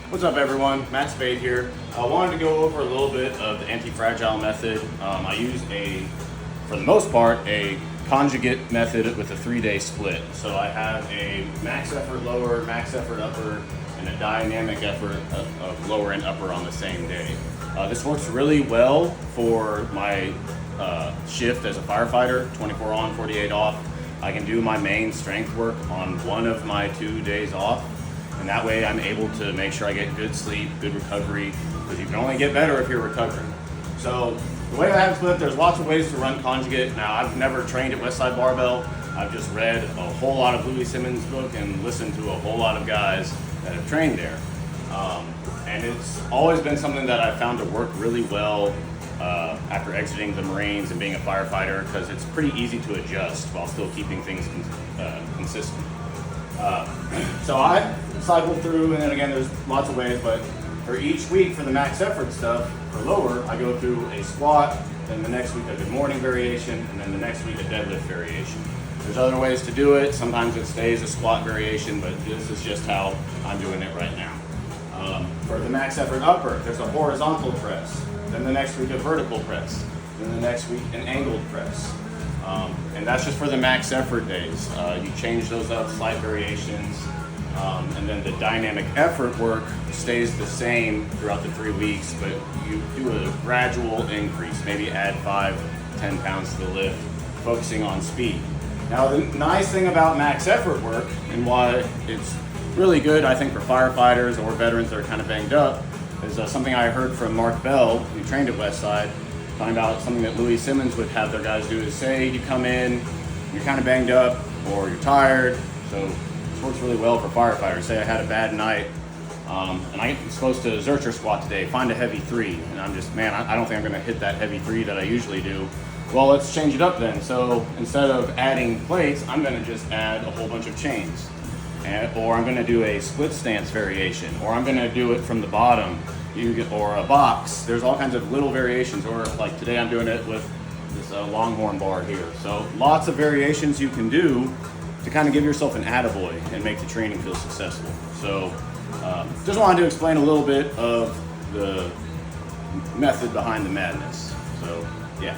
What's up everyone, Matt Spade here. I wanted to go over a little bit of the anti-fragile method. I use for the most part, a conjugate method with a 3-day split. So I have a max effort lower, max effort upper, and a dynamic effort of lower and upper on the same day. This works really well for my shift as a firefighter, 24 on, 48 off. I can do my main strength work on one of my 2 days off. And that way I'm able to make sure I get good sleep, good recovery, because you can only get better if you're recovering. So the way I have it split, there's lots of ways to run conjugate. Now I've never trained at Westside Barbell. I've just read a whole lot of Louis Simmons' book and listened to a whole lot of guys that have trained there. And it's always been something that I've found to work really well after exiting the Marines and being a firefighter, because it's pretty easy to adjust while still keeping things consistent. So I cycle through, and then again, there's lots of ways, but for each week for the max effort stuff, for lower, I go through a squat, then the next week a good morning variation, and then the next week a deadlift variation. There's other ways to do it. Sometimes it stays a squat variation, but this is just how I'm doing it right now. For the max effort upper, there's a horizontal press, then the next week a vertical press, then the next week an angled press. And that's just for the max effort days. You change those up, slight variations, and then the dynamic effort work stays the same throughout the 3 weeks, but you do a gradual increase, maybe add 5-10 pounds to the lift, focusing on speed. Now the nice thing about max effort work, and why it's really good, I think, for firefighters or veterans that are kind of banged up, is something I heard from Mark Bell, who trained at Westside, talking about something that Louis Simmons would have their guys do is, say you come in, you're kind of banged up or you're tired, so this works really well for firefighters. Say I had a bad night and I'm supposed to Zercher squat today, find a heavy 3, and I'm just, man, I don't think I'm gonna hit that heavy 3 that I usually do. Well, let's change it up then. So instead of adding plates, I'm gonna just add a whole bunch of chains. Or I'm gonna do a split stance variation, or I'm gonna do it from the bottom, or a box. There's all kinds of little variations, or like today I'm doing it with this longhorn bar here. So lots of variations you can do to kind of give yourself an attaboy and make the training feel successful. So just wanted to explain a little bit of the method behind the madness. So yeah.